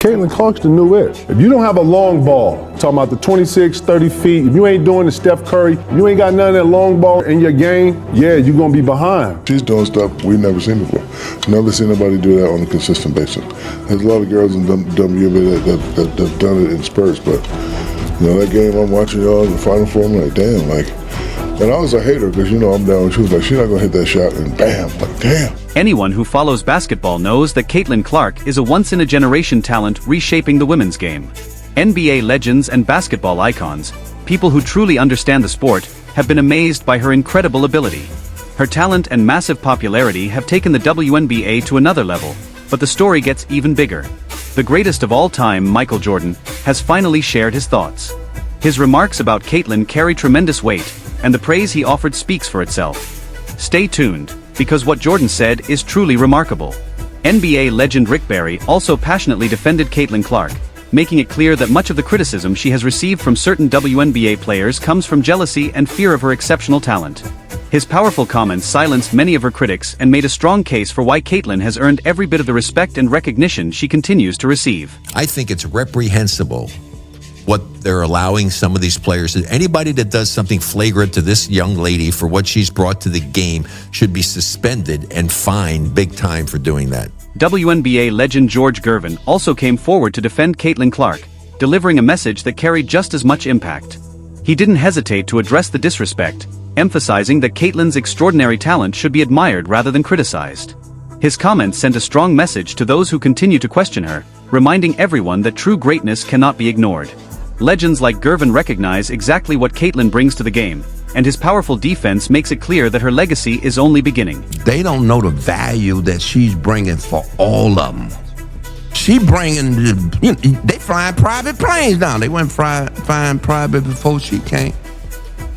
Caitlin Clark's the new it. If you don't have a long ball, talking about the 26, 30 feet, if you ain't doing the Steph Curry, if you ain't got none of that long ball in your game, yeah, you're going to be behind. She's doing stuff we've never seen before. Never seen anybody do that on a consistent basis. There's a lot of girls in WNBA that have done it in spurts, but you know, that game I'm watching y'all in the Final Four, I'm like, damn, like, and I was a hater because, you know, I'm down. She was like, she's not going to hit that shot, and bam, like, damn. Anyone who follows basketball knows that Caitlin Clark is a once-in-a-generation talent reshaping the women's game. NBA legends and basketball icons, people who truly understand the sport, have been amazed by her incredible ability. Her talent and massive popularity have taken the WNBA to another level, but the story gets even bigger. The greatest of all time, Michael Jordan, has finally shared his thoughts. His remarks about Caitlin carry tremendous weight, and the praise he offered speaks for itself. Stay tuned, because what Jordan said is truly remarkable. NBA legend Rick Barry also passionately defended Caitlin Clark, making it clear that much of the criticism she has received from certain WNBA players comes from jealousy and fear of her exceptional talent. His powerful comments silenced many of her critics and made a strong case for why Caitlin has earned every bit of the respect and recognition she continues to receive. I think it's reprehensible what they're allowing some of these players. Anybody that does something flagrant to this young lady for what she's brought to the game should be suspended and fined big time for doing that. WNBA legend George Gervin also came forward to defend Caitlin Clark, delivering a message that carried just as much impact. He didn't hesitate to address the disrespect, emphasizing that Caitlin's extraordinary talent should be admired rather than criticized. His comments sent a strong message to those who continue to question her, reminding everyone that true greatness cannot be ignored. Legends like Gervin recognize exactly what Caitlin brings to the game, and his powerful defense makes it clear that her legacy is only beginning. They don't know the value that she's bringing for all of them. She bringing, they flying private planes now. They weren't flying private before she came.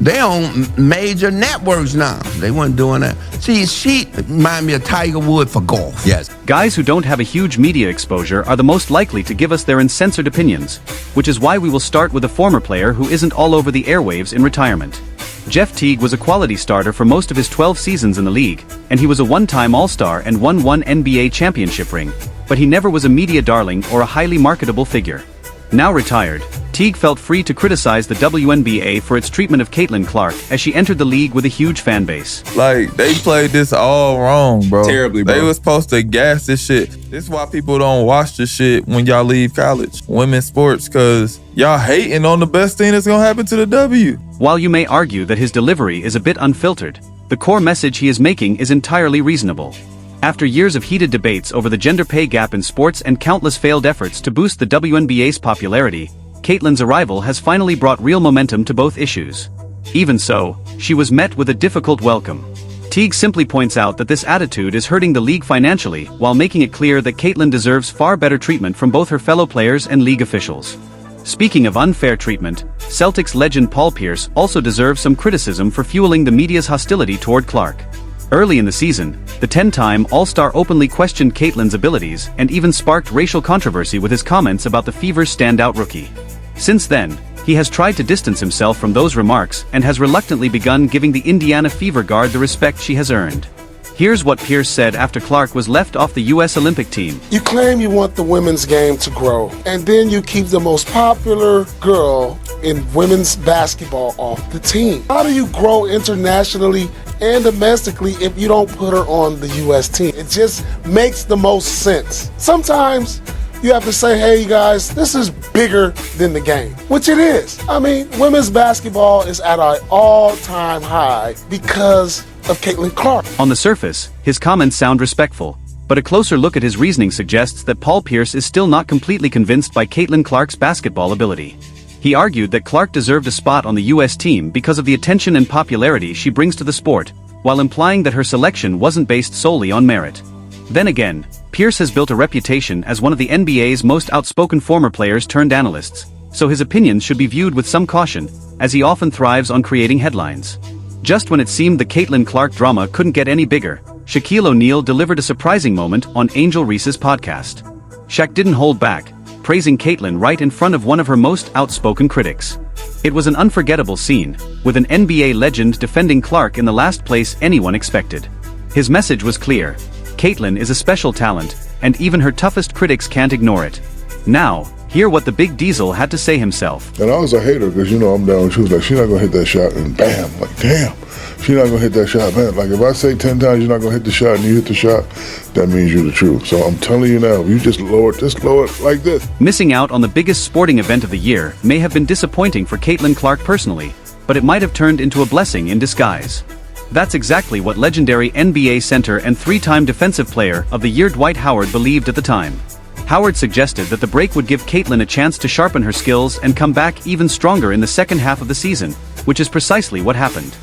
They on major networks now. They weren't doing that. See, she remind me of Tiger Woods for golf. Yes. Guys who don't have a huge media exposure are the most likely to give us their uncensored opinions, which is why we will start with a former player who isn't all over the airwaves in retirement. Jeff Teague was a quality starter for most of his 12 seasons in the league, and he was a one-time All-Star and won one NBA championship ring, but he never was a media darling or a highly marketable figure. Now retired, Teague felt free to criticize the WNBA for its treatment of Caitlin Clark as she entered the league with a huge fan base. Like, they played this all wrong, bro. Terribly, bro. They was supposed to gas this shit. This is why people don't watch the shit when y'all leave college. Women's sports, cause y'all hating on the best thing that's gonna happen to the W. While you may argue that his delivery is a bit unfiltered, the core message he is making is entirely reasonable. After years of heated debates over the gender pay gap in sports and countless failed efforts to boost the WNBA's popularity, Caitlin's arrival has finally brought real momentum to both issues. Even so, she was met with a difficult welcome. Teague simply points out that this attitude is hurting the league financially while making it clear that Caitlin deserves far better treatment from both her fellow players and league officials. Speaking of unfair treatment, Celtics legend Paul Pierce also deserves some criticism for fueling the media's hostility toward Clark. Early in the season, the 10-time All-Star openly questioned Caitlin's abilities and even sparked racial controversy with his comments about the Fever's standout rookie. Since then, he has tried to distance himself from those remarks and has reluctantly begun giving the Indiana Fever guard the respect she has earned. Here's what Pierce said after Clark was left off the U.S. Olympic team. You claim you want the women's game to grow, and then you keep the most popular girl in women's basketball off the team. How do you grow internationally and domestically if you don't put her on the U.S. team? It just makes the most sense. Sometimes you have to say, hey guys, this is bigger than the game, which it is. I mean, women's basketball is at an all-time high because of Caitlin Clark. On the surface, his comments sound respectful, but a closer look at his reasoning suggests that Paul Pierce is still not completely convinced by Caitlin Clark's basketball ability. He argued that Clark deserved a spot on the U.S. team because of the attention and popularity she brings to the sport, while implying that her selection wasn't based solely on merit. Then again, Pierce has built a reputation as one of the NBA's most outspoken former players turned analysts, so his opinions should be viewed with some caution, as he often thrives on creating headlines. Just when it seemed the Caitlin Clark drama couldn't get any bigger, Shaquille O'Neal delivered a surprising moment on Angel Reese's podcast. Shaq didn't hold back, praising Caitlin right in front of one of her most outspoken critics. It was an unforgettable scene, with an NBA legend defending Clark in the last place anyone expected. His message was clear: Caitlin is a special talent, and even her toughest critics can't ignore it. Now, hear what the big diesel had to say himself. And I was a hater because, you know, I'm down. She was like, she's not going to hit that shot. And bam, like, damn, she's not going to hit that shot. Man, like, if I say 10 times you're not going to hit the shot and you hit the shot, that means you're the truth. So I'm telling you now, you just lower it like this. Missing out on the biggest sporting event of the year may have been disappointing for Caitlin Clark personally, but it might have turned into a blessing in disguise. That's exactly what legendary NBA center and three-time Defensive Player of the Year Dwight Howard believed at the time. Howard suggested that the break would give Caitlin a chance to sharpen her skills and come back even stronger in the second half of the season, which is precisely what happened.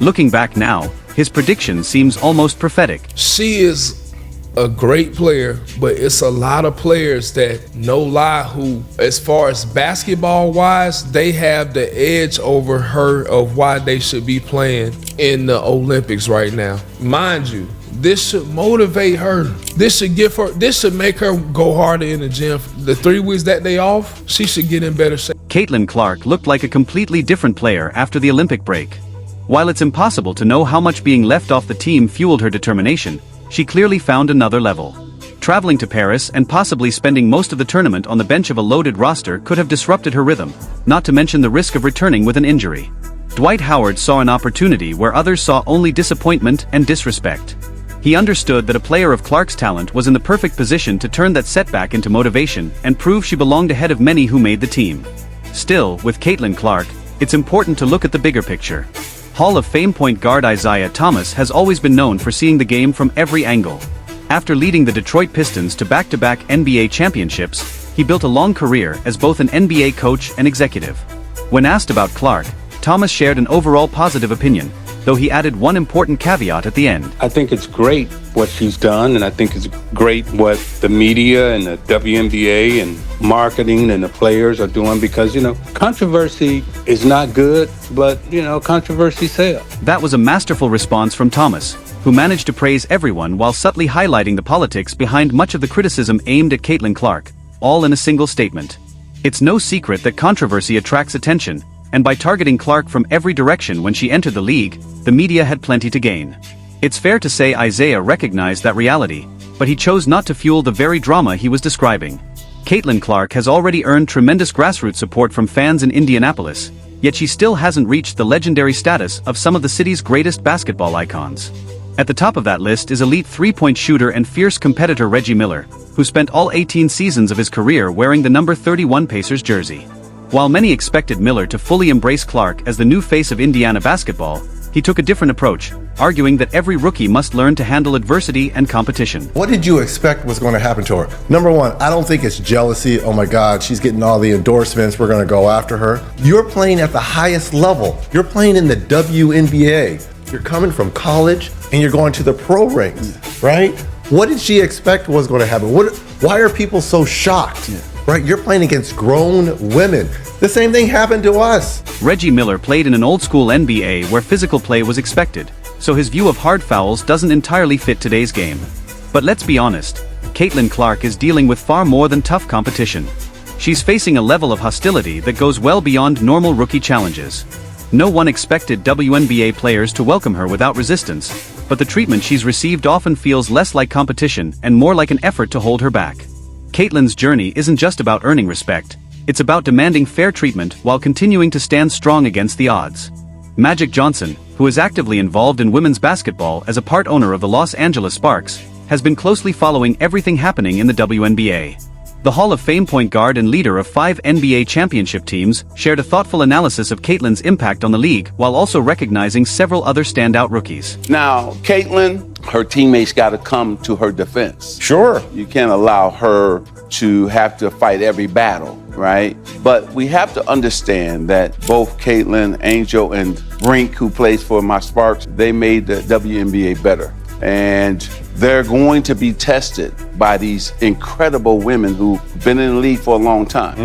Looking back now, his prediction seems almost prophetic. She is a great player, but it's a lot of players that, no lie, who, as far as basketball-wise, they have the edge over her of why they should be playing in the Olympics right now. Mind you, this should motivate her. This should make her go harder in the gym. The 3 weeks that they off, she should get in better shape. Caitlin Clark looked like a completely different player after the Olympic break. While it's impossible to know how much being left off the team fueled her determination, she clearly found another level. Traveling to Paris and possibly spending most of the tournament on the bench of a loaded roster could have disrupted her rhythm, not to mention the risk of returning with an injury. Dwight Howard saw an opportunity where others saw only disappointment and disrespect. He understood that a player of Clark's talent was in the perfect position to turn that setback into motivation and prove she belonged ahead of many who made the team. Still, with Caitlin Clark, it's important to look at the bigger picture. Hall of Fame point guard Isaiah Thomas has always been known for seeing the game from every angle. After leading the Detroit Pistons to back-to-back NBA championships, he built a long career as both an NBA coach and executive. When asked about Clark, Thomas shared an overall positive opinion, though he added one important caveat at the end. I think it's great what she's done, and I think it's great what the media and the WNBA and marketing and the players are doing because, you know, controversy is not good, but, you know, controversy sells. That was a masterful response from Thomas, who managed to praise everyone while subtly highlighting the politics behind much of the criticism aimed at Caitlin Clark, all in a single statement. It's no secret that controversy attracts attention, and by targeting Clark from every direction when she entered the league, the media had plenty to gain. It's fair to say Isaiah recognized that reality, but he chose not to fuel the very drama he was describing. Caitlin Clark has already earned tremendous grassroots support from fans in Indianapolis, yet she still hasn't reached the legendary status of some of the city's greatest basketball icons. At the top of that list is elite three-point shooter and fierce competitor Reggie Miller, who spent all 18 seasons of his career wearing the number 31 Pacers jersey. While many expected Miller to fully embrace Clark as the new face of Indiana basketball, he took a different approach, arguing that every rookie must learn to handle adversity and competition. What did you expect was going to happen to her? Number one, I don't think it's jealousy. Oh my God, she's getting all the endorsements. We're going to go after her. You're playing at the highest level. You're playing in the WNBA. You're coming from college and you're going to the pro ranks, right? What did she expect was going to happen? Why are people so shocked? Right? You're playing against grown women. The same thing happened to us. Reggie Miller played in an old-school NBA where physical play was expected, so his view of hard fouls doesn't entirely fit today's game. But let's be honest, Caitlin Clark is dealing with far more than tough competition. She's facing a level of hostility that goes well beyond normal rookie challenges. No one expected WNBA players to welcome her without resistance, but the treatment she's received often feels less like competition and more like an effort to hold her back. Caitlin's journey isn't just about earning respect, it's about demanding fair treatment while continuing to stand strong against the odds. Magic Johnson, who is actively involved in women's basketball as a part owner of the Los Angeles Sparks, has been closely following everything happening in the WNBA. The Hall of Fame point guard and leader of 5 NBA championship teams shared a thoughtful analysis of Caitlin's impact on the league while also recognizing several other standout rookies. Now, Caitlin, her teammates got to come to her defense. Sure. You can't allow her to have to fight every battle, right? But we have to understand that both Caitlin, Angel, and Brink, who plays for my Sparks, they made the WNBA better. And they're going to be tested by these incredible women who've been in the league for a long time.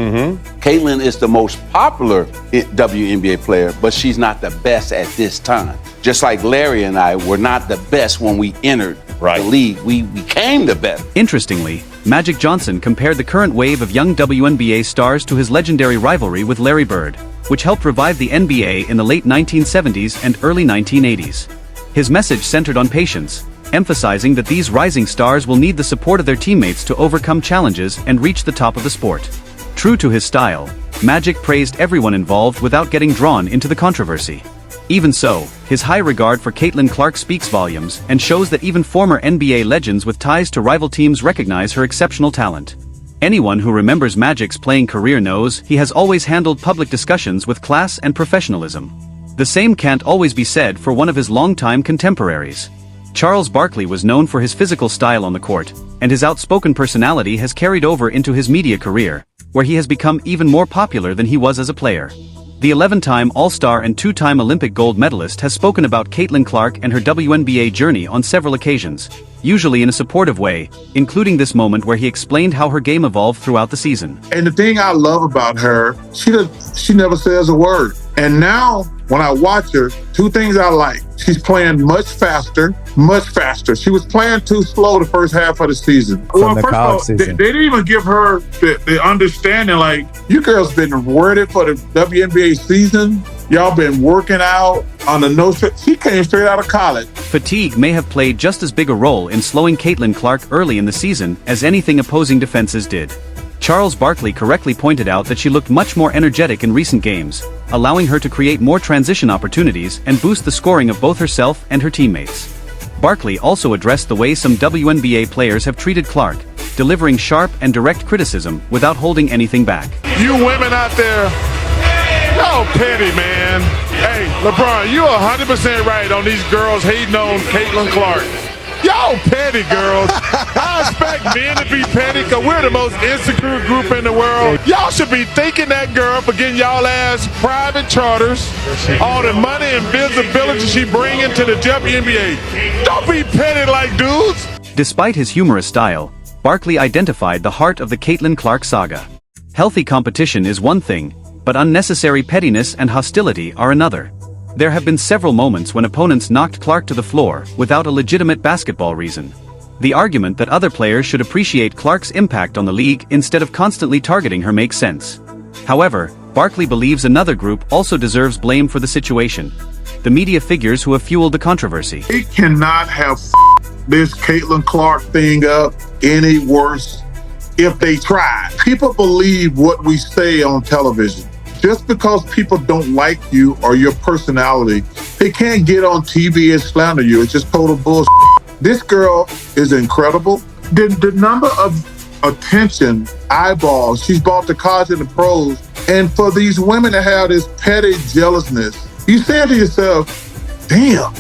Caitlin is the most popular WNBA player, but she's not the best at this time. Just like Larry and I were not the best when we entered the league, we became the best. Interestingly, Magic Johnson compared the current wave of young WNBA stars to his legendary rivalry with Larry Bird, which helped revive the NBA in the late 1970s and early 1980s. His message centered on patience, emphasizing that these rising stars will need the support of their teammates to overcome challenges and reach the top of the sport. True to his style, Magic praised everyone involved without getting drawn into the controversy. Even so, his high regard for Caitlin Clark speaks volumes and shows that even former NBA legends with ties to rival teams recognize her exceptional talent. Anyone who remembers Magic's playing career knows he has always handled public discussions with class and professionalism. The same can't always be said for one of his longtime contemporaries. Charles Barkley was known for his physical style on the court, and his outspoken personality has carried over into his media career, where he has become even more popular than he was as a player. The 11-time All-Star and 2-time Olympic gold medalist has spoken about Caitlin Clark and her WNBA journey on several occasions, usually in a supportive way, including this moment where he explained how her game evolved throughout the season. And the thing I love about her, she never says a word. And now, when I watch her, two things I like. She's playing much faster. She was playing too slow the first half of the season. Well, first of all, they didn't even give her the understanding, like, you girls been worded for the WNBA season. Y'all been working out on the no-stress. She came straight out of college. Fatigue may have played just as big a role in slowing Caitlin Clark early in the season as anything opposing defenses did. Charles Barkley correctly pointed out that she looked much more energetic in recent games, allowing her to create more transition opportunities and boost the scoring of both herself and her teammates. Barkley also addressed the way some WNBA players have treated Clark, delivering sharp and direct criticism without holding anything back. You women out there, y'all petty, man. Hey, LeBron, you're 100% right on these girls hating on Caitlin Clark. Y'all petty, girls. I expect men to be petty because we're the most insecure group in the world. Y'all should be thanking that girl for getting y'all ass private charters, all the money and visibility she bringing to the WNBA. Don't be petty like dudes. Despite his humorous style, Barkley identified the heart of the Caitlin Clark saga. Healthy competition is one thing, but unnecessary pettiness and hostility are another. There have been several moments when opponents knocked Clark to the floor without a legitimate basketball reason. The argument that other players should appreciate Clark's impact on the league instead of constantly targeting her makes sense. However, Barkley believes another group also deserves blame for the situation: the media figures who have fueled the controversy. We cannot have this Caitlin Clark thing up any worse if they try. People believe what we say on television. Just because people don't like you or your personality, they can't get on TV and slander you. It's just total bullshit. This girl is incredible. The number of attention, eyeballs she's brought to college and the pros, and for these women to have this petty jealousness, you say to yourself, damn,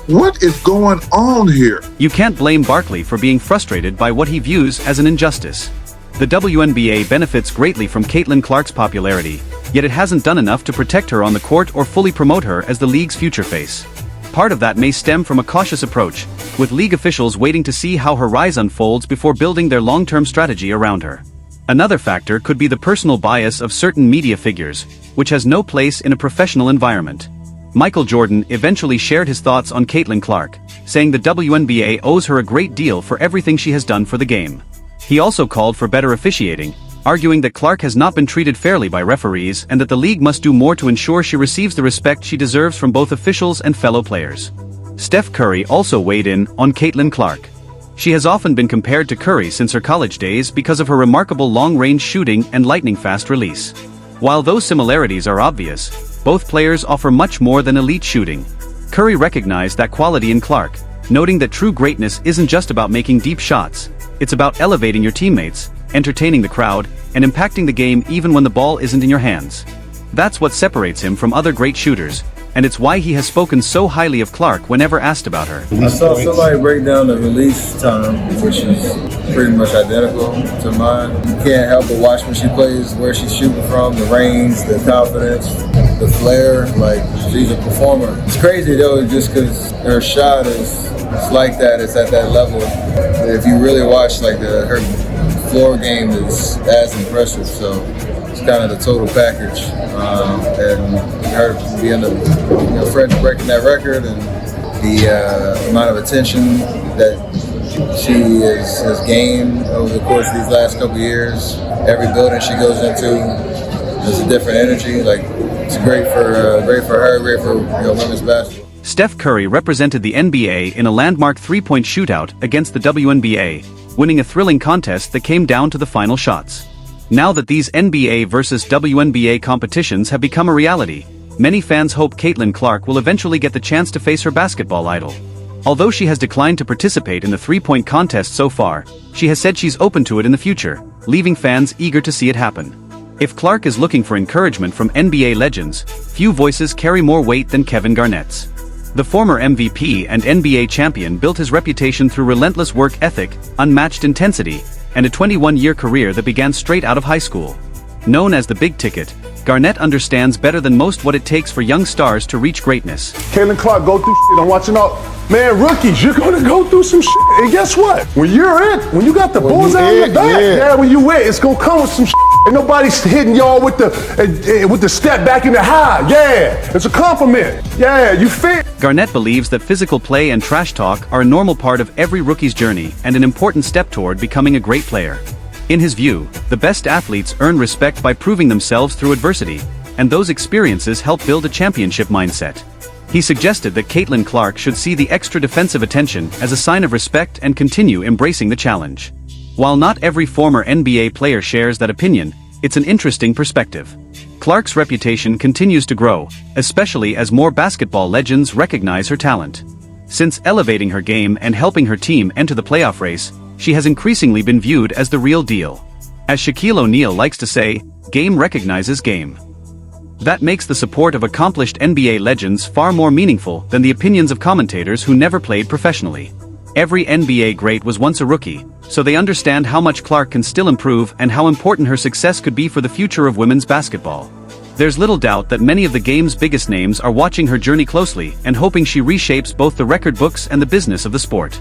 what is going on here? You can't blame Barkley for being frustrated by what he views as an injustice. The WNBA benefits greatly from Caitlin Clark's popularity, yet it hasn't done enough to protect her on the court or fully promote her as the league's future face. Part of that may stem from a cautious approach, with league officials waiting to see how her rise unfolds before building their long-term strategy around her. Another factor could be the personal bias of certain media figures, which has no place in a professional environment. Michael Jordan eventually shared his thoughts on Caitlin Clark, saying the WNBA owes her a great deal for everything she has done for the game. He also called for better officiating, arguing that Clark has not been treated fairly by referees and that the league must do more to ensure she receives the respect she deserves from both officials and fellow players. Steph Curry also weighed in on Caitlin Clark. She has often been compared to Curry since her college days because of her remarkable long-range shooting and lightning-fast release. While those similarities are obvious, both players offer much more than elite shooting. Curry recognized that quality in Clark, noting that true greatness isn't just about making deep shots, it's about elevating your teammates, entertaining the crowd, and impacting the game even when the ball isn't in your hands. That's what separates him from other great shooters, and it's why he has spoken so highly of Clark whenever asked about her. I saw somebody break down the release time, which is pretty much identical to mine. You can't help but watch when she plays, where she's shooting from, the range, the confidence, the flair. Like, she's a performer. It's crazy though, just because her shot is like that, it's at that level. If you really watch, like, her floor game is as impressive, so it's kind of the total package. And her being the French breaking that record, and the amount of attention that she has gained over the course of these last couple of years. Every building she goes into, there's a different energy. Like, it's great for her, great for women's basketball. Steph Curry represented the NBA in a landmark three-point shootout against the WNBA, winning a thrilling contest that came down to the final shots. Now that these NBA versus WNBA competitions have become a reality, many fans hope Caitlin Clark will eventually get the chance to face her basketball idol. Although she has declined to participate in the three-point contest so far, she has said she's open to it in the future, leaving fans eager to see it happen. If Clark is looking for encouragement from NBA legends, few voices carry more weight than Kevin Garnett's. The former MVP and NBA champion built his reputation through relentless work ethic, unmatched intensity, and a 21-year career that began straight out of high school. Known as the Big Ticket, Garnett understands better than most what it takes for young stars to reach greatness. Caitlin Clark go through shit. I'm watching all, man, rookies, you're gonna go through some shit. And guess what? When you're in, when you got the bullseye on your back, when you win, it's gonna come with some shit. And nobody's hitting y'all with the step back in the high. Yeah, it's a compliment. Yeah, you fit. Garnett believes that physical play and trash talk are a normal part of every rookie's journey and an important step toward becoming a great player. In his view, the best athletes earn respect by proving themselves through adversity, and those experiences help build a championship mindset. He suggested that Caitlin Clark should see the extra defensive attention as a sign of respect and continue embracing the challenge. While not every former NBA player shares that opinion, it's an interesting perspective. Clark's reputation continues to grow, especially as more basketball legends recognize her talent. Since elevating her game and helping her team enter the playoff race, she has increasingly been viewed as the real deal. As Shaquille O'Neal likes to say, game recognizes game. That makes the support of accomplished NBA legends far more meaningful than the opinions of commentators who never played professionally. Every NBA great was once a rookie, so they understand how much Clark can still improve and how important her success could be for the future of women's basketball. There's little doubt that many of the game's biggest names are watching her journey closely and hoping she reshapes both the record books and the business of the sport.